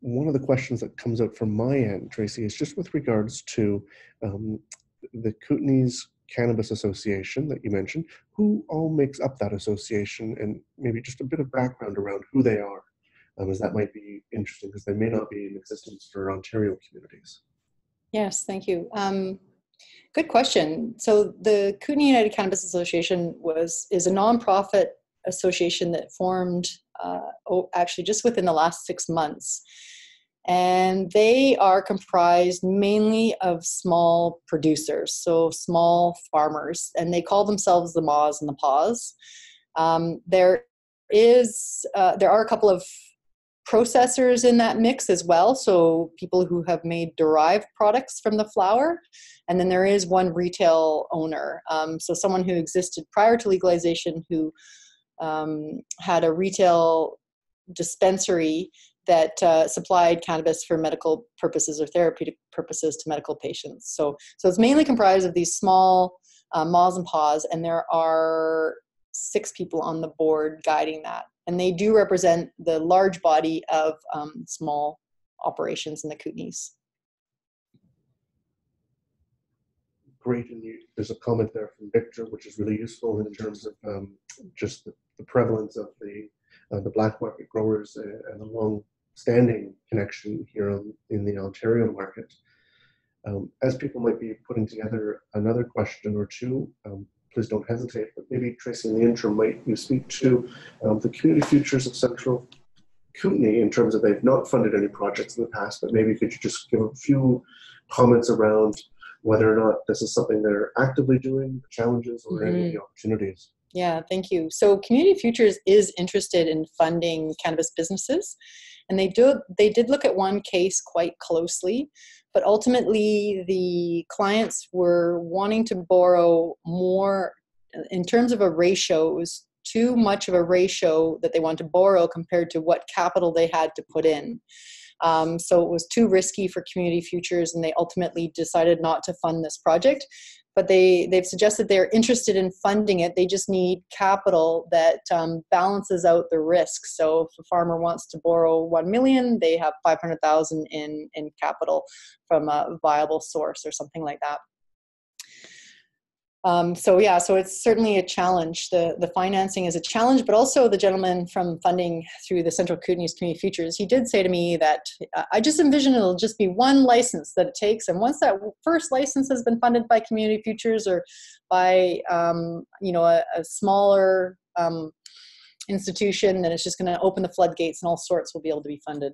One of the questions that comes out from my end, Tracy, is just with regards to the Kootenays Cannabis Association that you mentioned. Who all makes up that association, and maybe just a bit of background around who they are, as that might be interesting because they may not be in existence for Ontario communities. Yes, thank you. Good question. So the Kootenay United Cannabis Association is a nonprofit association that formed actually just within the last 6 months. And they are comprised mainly of small producers, so small farmers, and they call themselves the Maws and the Paws. There are a couple of processors in that mix as well, so people who have made derived products from the flower, and then there is one retail owner, so someone who existed prior to legalization who had a retail dispensary that supplied cannabis for medical purposes or therapeutic purposes to medical patients. So it's mainly comprised of these small Maws and Paws, and there are 6 people on the board guiding that. And they do represent the large body of small operations in the Kootenays. Great, and there's a comment there from Victor, which is really useful in terms of just the prevalence of the black market growers and the long-standing connection here in the Ontario market. As people might be putting together another question or two, please don't hesitate. But maybe Tracy, in the interim, might you speak to the Community Futures of Central Kootenay in terms of they've not funded any projects in the past, but maybe could you just give a few comments around whether or not this is something they're actively doing, challenges, or any opportunities? Yeah, thank you. So Community Futures is interested in funding cannabis businesses, and they did look at one case quite closely, but ultimately the clients were wanting to borrow more in terms of a ratio. It was too much of a ratio that they wanted to borrow compared to what capital they had to put in. So it was too risky for Community Futures, and they ultimately decided not to fund this project. But they've suggested they're interested in funding it. They just need capital that balances out the risk. So if a farmer wants to borrow $1 million, they have $500,000 in capital from a viable source or something like that. So it's certainly a challenge. The financing is a challenge, but also the gentleman from funding through the Central Kootenays Community Futures, he did say to me that I just envision it'll just be one license that it takes, and once that first license has been funded by Community Futures or by a smaller institution, then it's just going to open the floodgates and all sorts will be able to be funded.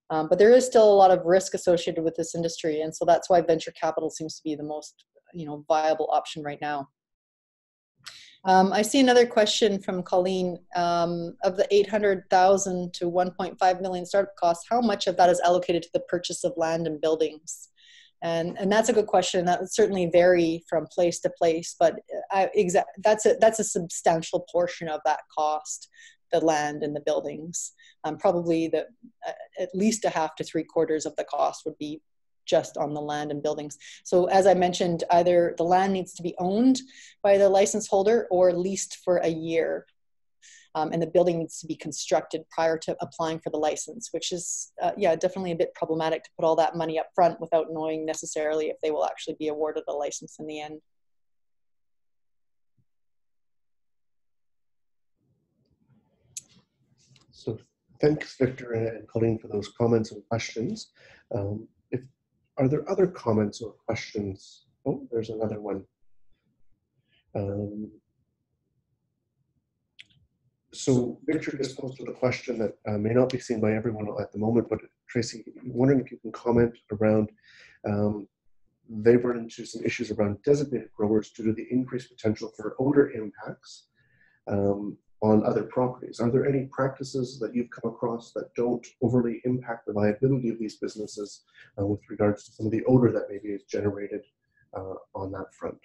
But there is still a lot of risk associated with this industry, and so that's why venture capital seems to be the most viable option right now. I see another question from Colleen. Of the $800,000 to $1.5 million startup costs, how much of that is allocated to the purchase of land and buildings? And that's a good question. That would certainly vary from place to place, but that's a substantial portion of that cost, the land and the buildings. Probably at least a half to 3/4 of the cost would be just on the land and buildings. So as I mentioned, either the land needs to be owned by the license holder or leased for a year. And the building needs to be constructed prior to applying for the license, which is, definitely a bit problematic to put all that money up front without knowing necessarily if they will actually be awarded a license in the end. So thanks, Victor and Colleen, for those comments and questions. Are there other comments or questions? Oh, there's another one. So Victor just posted a question that may not be seen by everyone at the moment, but Tracy, wondering if you can comment around, they've run into some issues around designated growers due to the increased potential for odor impacts on other properties. Are there any practices that you've come across that don't overly impact the viability of these businesses with regards to some of the odor that maybe is generated on that front?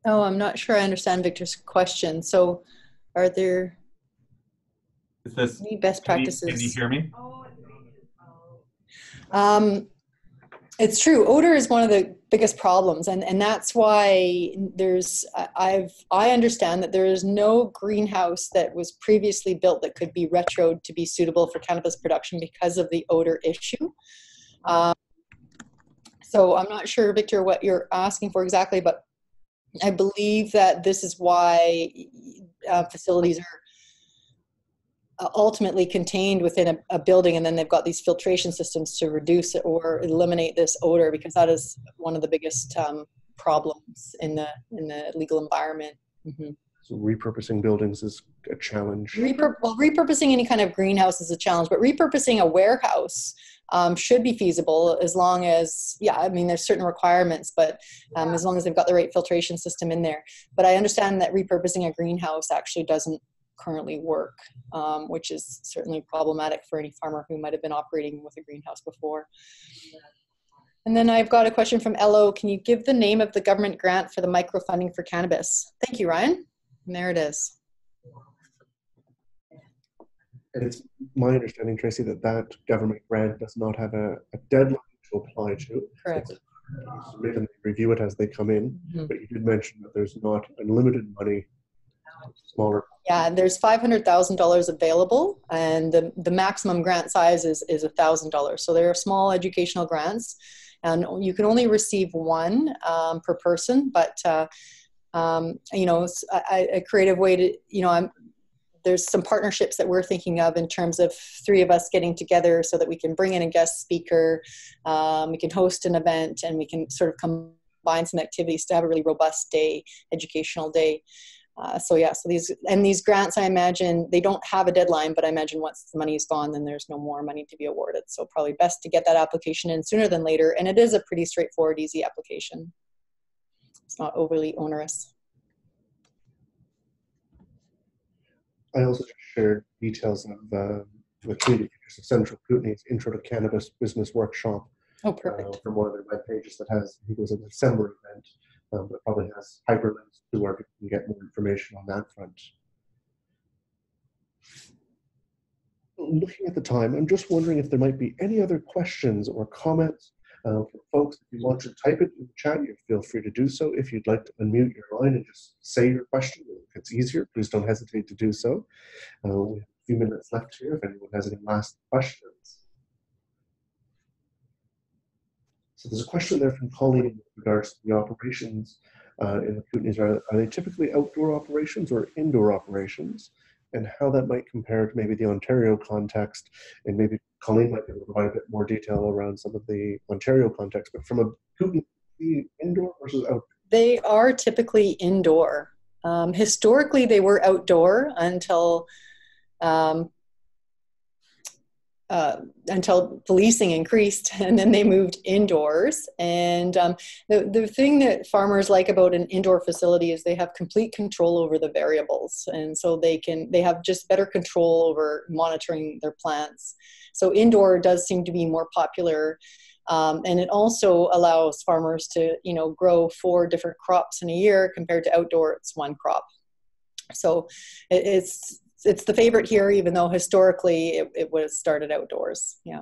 Oh, I'm not sure I understand Victor's question. So are there any best practices? Can you hear me? It's true. Odor is one of the biggest problems, and that's why I understand that there is no greenhouse that was previously built that could be retroed to be suitable for cannabis production because of the odor issue. So I'm not sure, Victor, what you're asking for exactly, but I believe that this is why facilities are ultimately contained within a building, and then they've got these filtration systems to reduce it or eliminate this odor, because that is one of the biggest problems in the legal environment. Mm-hmm. So repurposing buildings is a challenge. Repurposing any kind of greenhouse is a challenge, but repurposing a warehouse should be feasible as long as, there's certain requirements, but as long as they've got the right filtration system in there. But I understand that repurposing a greenhouse actually doesn't currently work, which is certainly problematic for any farmer who might have been operating with a greenhouse before. And then I've got a question from Ello. Can you give the name of the government grant for the microfunding for cannabis? Thank you, Ryan. And there it is. And it's my understanding, Tracy, that government grant does not have a deadline to apply to. Correct. It's submit and review it as they come in. Mhm. But you did mention that there's not unlimited money, smaller. Yeah, there's $500,000 available, and the maximum grant size is $1,000. So they're small educational grants, and you can only receive one per person. But you know, a creative way to, you know, there's some partnerships that we're thinking of in terms of three of us getting together so that we can bring in a guest speaker, we can host an event, and we can sort of combine some activities to have a really robust day, educational day. So yeah, so these grants, I imagine they don't have a deadline, but I imagine once the money is gone, then there's no more money to be awarded. So probably best to get that application in sooner than later. And it is a pretty straightforward, easy application. It's not overly onerous. I also shared details of the Community Futures of Central Kootenay's Intro to Cannabis Business Workshop Oh, perfect. from one of their web pages that has, I think it was a December event, but probably has hyperlinks to where people can get more information on that front. Looking at the time, I'm just wondering if there might be any other questions or comments from folks. If you want to type it in the chat, you feel free to do so. If you'd like to unmute your line and just say your question, if it's easier, please don't hesitate to do so. We have a few minutes left here if anyone has any last questions. So there's a question there from Colleen with regards to the operations in the Kootenays. Are they typically outdoor operations or indoor operations? And how that might compare to maybe the Ontario context, and maybe Colleen might be able to provide a bit more detail around some of the Ontario context, but from a Kootenay, indoor versus outdoor? They are typically indoor. Historically, they were outdoor until policing increased, and then they moved indoors. And the thing that farmers like about an indoor facility is they have complete control over the variables, and so they have just better control over monitoring their plants. So indoor does seem to be more popular, and it also allows farmers to, you know, grow 4 different crops in a year compared to outdoor, it's 1 crop. So it's the favorite here, even though historically it was started outdoors. Yeah.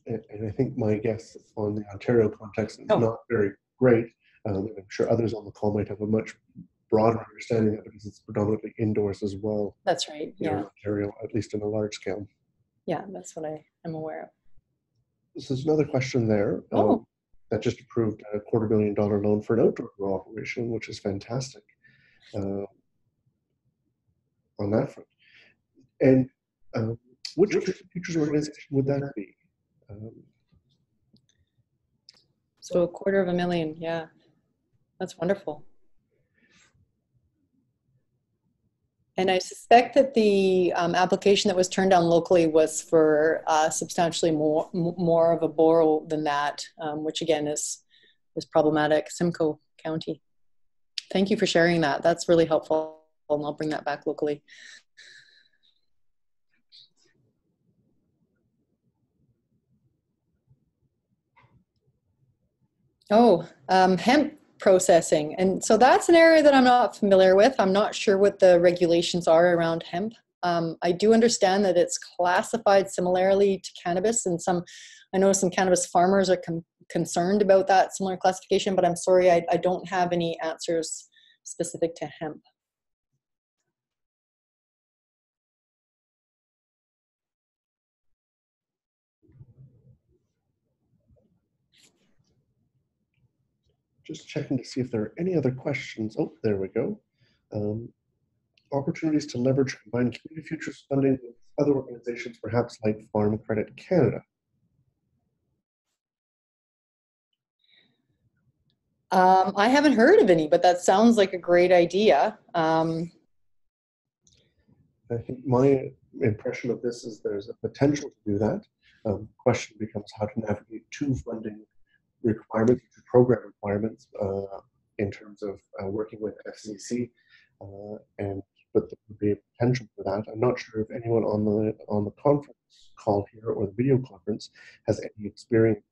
And I think my guess on the Ontario context is not very great. I'm sure others on the call might have a much broader understanding of it because it's predominantly indoors as well. That's right. Yeah. In Ontario, at least in a large scale. Yeah, that's what I am aware of. So there's another question there. That just approved a $250,000 loan for an outdoor grow operation, which is fantastic on that front. And which futures organization would that be? So $250,000, yeah, that's wonderful. And I suspect that the application that was turned down locally was for substantially more of a borrow than that, which again is problematic. Simcoe County. Thank you for sharing that. That's really helpful, and I'll bring that back locally. Hemp processing. And so that's an area that I'm not familiar with. I'm not sure what the regulations are around hemp. I do understand that it's classified similarly to cannabis, and I know some cannabis farmers are concerned about that similar classification, but I'm sorry, I don't have any answers specific to hemp. Just checking to see if there are any other questions. Oh, there we go. Opportunities to leverage combined Community Futures funding with other organizations, perhaps like Farm Credit Canada. I haven't heard of any, but that sounds like a great idea. I think my impression of this is there's a potential to do that. Question becomes how to navigate 2 funding requirements, 2 program requirements in terms of working with FCC, but there would be a potential for that. I'm not sure if anyone on the conference call here or the video conference has any experience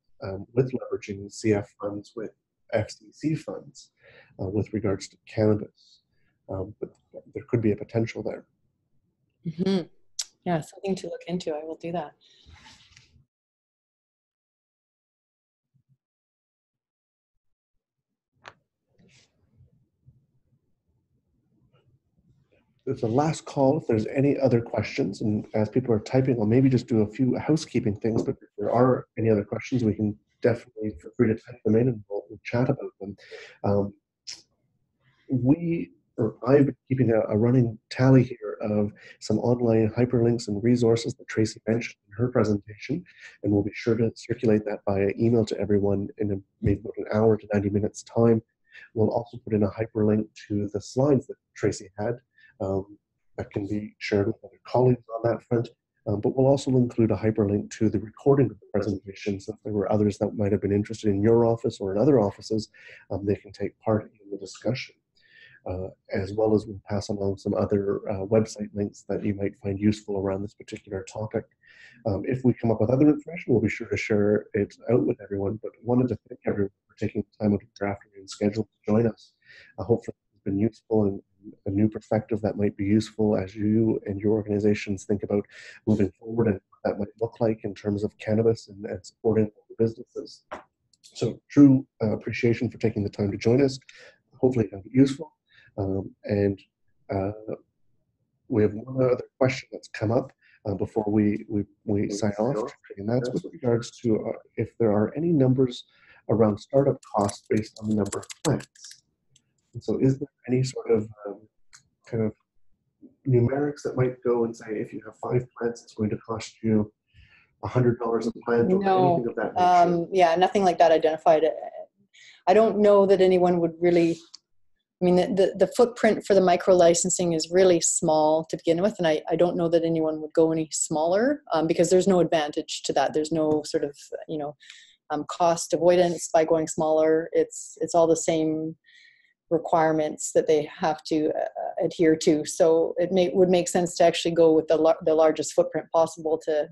with leveraging CF funds with FCC funds with regards to cannabis, but there could be a potential there. Mm-hmm. Yeah, something to look into. I will do that. it's a last call if there's any other questions. And as people are typing, I'll maybe just do a few housekeeping things. But if there are any other questions, we can definitely feel free to type them in and we'll chat about them. Um, I've been keeping a running tally here of some online hyperlinks and resources that Tracy mentioned in her presentation, and we'll be sure to circulate that via email to everyone in maybe about an hour to 90 minutes time. We'll also put in a hyperlink to the slides that Tracy had that can be shared with other colleagues on that front. But we'll also include a hyperlink to the recording of the presentation, so if there were others that might have been interested in your office or in other offices, they can take part in the discussion. As well as we'll pass along some other website links that you might find useful around this particular topic. If we come up with other information, we'll be sure to share it out with everyone, but wanted to thank everyone for taking the time out of their afternoon schedule to join us. Hopefully it's been useful and a new perspective that might be useful as you and your organizations think about moving forward and what that might look like in terms of cannabis and supporting businesses. So true appreciation for taking the time to join us. Hopefully it found it useful. And we have one other question that's come up before we sign off, and that's with regards to if there are any numbers around startup costs based on the number of plants. And so is there any sort of kind of numerics that might go and say if you have 5 plants, it's going to cost you $100 a plant or anything of that nature? Yeah, nothing like that identified. I don't know that anyone would really. I mean, the footprint for the micro licensing is really small to begin with, and I don't know that anyone would go any smaller because there's no advantage to that. There's no sort of cost avoidance by going smaller. It's all the same requirements that they have to adhere to. So it would make sense to actually go with the largest footprint possible to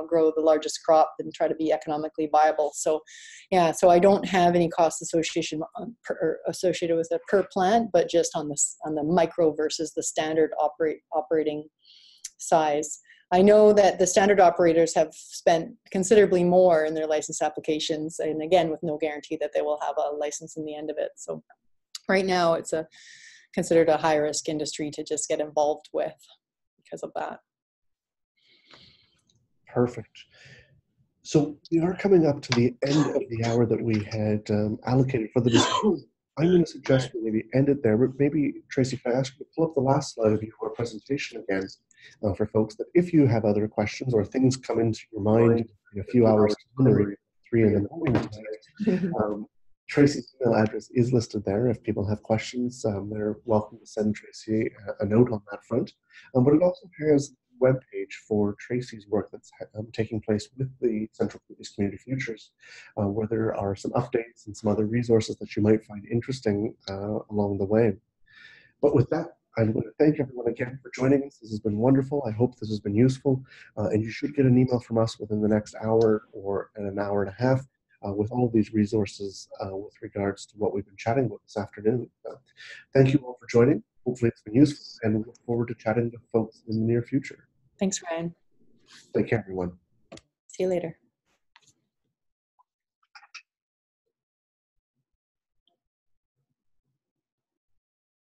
grow the largest crop and try to be economically viable. So yeah, so I don't have any cost associated with a per plant, but just on the micro versus the standard operating size. I know that the standard operators have spent considerably more in their license applications, and again with no guarantee that they will have a license in the end of it. So right now, it's considered a high-risk industry to just get involved with because of that. Perfect. So we are coming up to the end of the hour that we had allocated for the discussion. I'm going to suggest we maybe end it there, but maybe, Tracy, if I ask you to pull up the last slide of your presentation again for folks, that if you have other questions or things come into your mind in a few hours, or 3 in the morning tonight, Tracy's email address is listed there. If people have questions, they're welcome to send Tracy a note on that front. But it also has a webpage for Tracy's work that's taking place with the Central Police Community Futures, where there are some updates and some other resources that you might find interesting along the way. But with that, I'm going to thank everyone again for joining us. This has been wonderful. I hope this has been useful. And you should get an email from us within the next hour or an hour and a half with all of these resources with regards to what we've been chatting about this afternoon. Thank you all for joining. Hopefully it's been useful, and we look forward to chatting with folks in the near future. Thanks, Ryan. Take care, everyone. See you later.